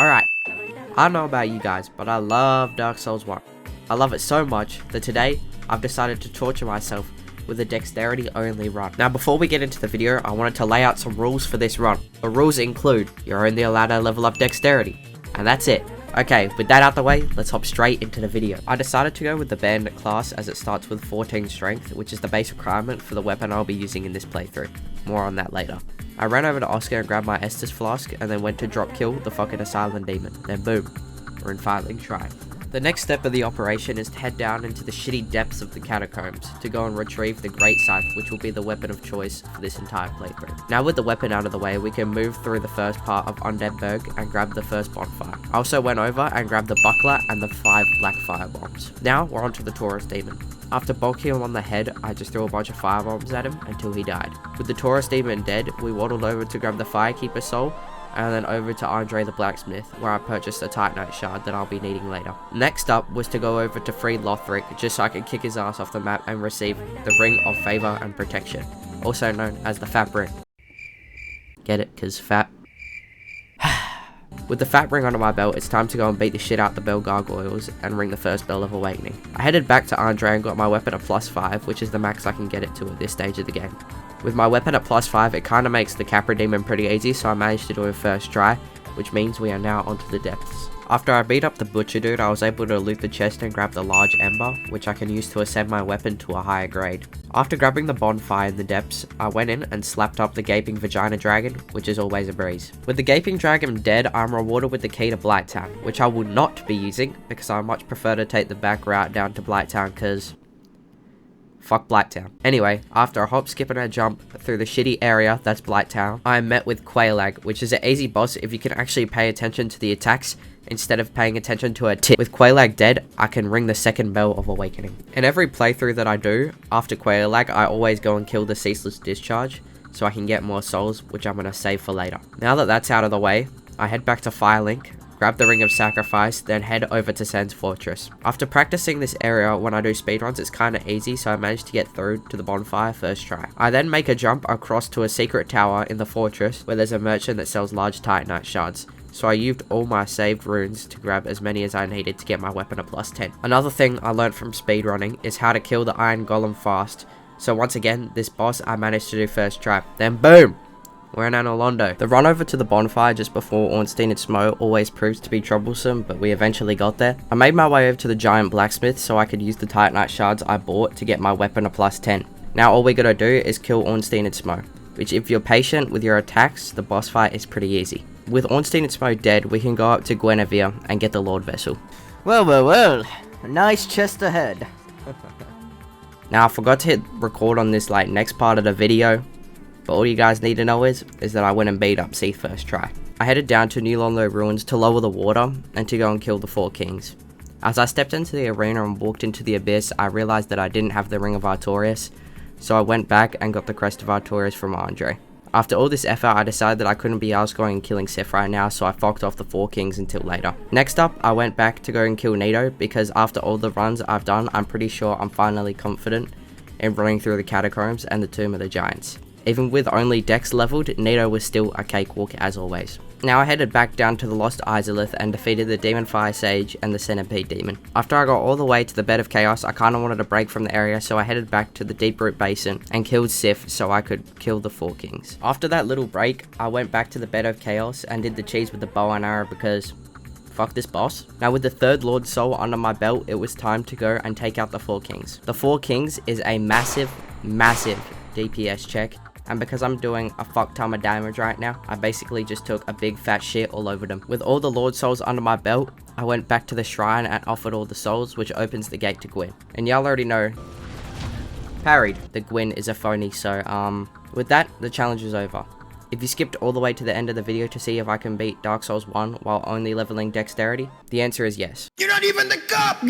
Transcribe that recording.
Alright, I don't know about you guys, but I love Dark Souls 1. I love it so much that today I've decided to torture myself with a dexterity only run. Now before we get into the video, I wanted to lay out some rules for this run. The rules include, you're only allowed to level up dexterity, and that's it. Okay, with that out the way, let's hop straight into the video. I decided to go with the bandit class as it starts with 14 strength, which is the base requirement for the weapon I'll be using in this playthrough. More on that later. I ran over to Oscar and grabbed my Estus flask and then went to drop kill the fucking Asylum Demon. Then boom, we're in Filing Shrine. The next step of the operation is to head down into the shitty depths of the catacombs to go and retrieve the Great Scythe, which will be the weapon of choice for this entire playthrough. Now with the weapon out of the way, we can move through the first part of Undead Berg and grab the first bonfire. I also went over and grabbed the buckler and the 5 black fire bombs. Now we're onto the Taurus Demon. After bonking him on the head, I just threw a bunch of fire bombs at him until he died. With the Taurus Demon dead, we waddled over to grab the Firekeeper soul, and then over to Andre the Blacksmith, where I purchased a Titanite shard that I'll be needing later. Next up was to go over to free Lothric, just so I could kick his ass off the map and receive the Ring of Favor and Protection, also known as the Fat Ring. Get it? Cause fat. With the Fat Ring under my belt, it's time to go and beat the shit out the Bell Gargoyles and ring the first Bell of Awakening. I headed back to Andre and got my weapon at +5, which is the max I can get it to at this stage of the game. With my weapon at +5, it kinda makes the Capra Demon pretty easy, so I managed to do it first try, which means we are now onto the depths. After I beat up the Butcher dude, I was able to loot the chest and grab the large ember, which I can use to ascend my weapon to a higher grade. After grabbing the bonfire in the depths, I went in and slapped up the Gaping Vagina Dragon, which is always a breeze. With the Gaping Dragon dead, I'm rewarded with the key to Blighttown, which I will not be using, because I much prefer to take the back route down to Blighttown, cause fuck Blighttown. Anyway, after a hop, skip, and a jump through the shitty area that's Blighttown, I am met with Quelaag, which is an easy boss if you can actually pay attention to the attacks instead of paying attention to a tip. With Quelaag dead, I can ring the second Bell of Awakening. In every playthrough that I do, after Quelaag, I always go and kill the Ceaseless Discharge, so I can get more souls, which I'm going to save for later. Now that that's out of the way, I head back to Firelink, grab the Ring of Sacrifice, then head over to Sans Fortress. After practicing this area when I do speedruns, it's kinda easy, so I managed to get through to the bonfire first try. I then make a jump across to a secret tower in the fortress where there's a merchant that sells large Titanite shards. So I used all my saved runes to grab as many as I needed to get my weapon at +10. Another thing I learned from speedrunning is how to kill the Iron Golem fast. So once again, this boss I managed to do first try. Then boom! We're in Anolondo. The run over to the bonfire just before Ornstein and Smo always proves to be troublesome, but we eventually got there. I made my way over to the giant blacksmith so I could use the Titanite shards I bought to get my weapon at +10. Now all we gotta do is kill Ornstein and Smo, which if you're patient with your attacks, the boss fight is pretty easy. With Ornstein and Smo dead, we can go up to Guinevere and get the Lord Vessel. Well, a nice chest ahead. Now I forgot to hit record on this next part of the video, but all you guys need to know is that I went and beat up Seath first try. I headed down to New London Ruins to lower the water and to go and kill the 4 kings. As I stepped into the arena and walked into the abyss, I realized that I didn't have the Ring of Artorias, so I went back and got the Crest of Artorias from Andre. After all this effort, I decided that I couldn't be arsed going and killing Sif right now, so I fucked off the 4 kings until later. Next up, I went back to go and kill Nito, because after all the runs I've done, I'm pretty sure I'm finally confident in running through the catacombs and the Tomb of the Giants. Even with only Dex leveled, Nito was still a cakewalk as always. Now I headed back down to the Lost Izalith and defeated the Demon Fire Sage and the Centipede Demon. After I got all the way to the Bed of Chaos, I kinda wanted to break from the area, so I headed back to the Deep Root Basin and killed Sif so I could kill the 4 kings. After that little break, I went back to the Bed of Chaos and did the cheese with the bow and arrow because fuck this boss. Now with the 3rd Lord Soul under my belt, it was time to go and take out the 4 kings. The 4 kings is a massive DPS check. And because I'm doing a fuck ton of damage right now, I basically just took a big fat shit all over them. With all the Lord Souls under my belt, I went back to the shrine and offered all the souls, which opens the gate to Gwyn. And y'all already know, parried, that Gwyn is a phony, so with that, the challenge is over. If you skipped all the way to the end of the video to see if I can beat Dark Souls 1 while only leveling Dexterity, the answer is yes. You're not even the cop!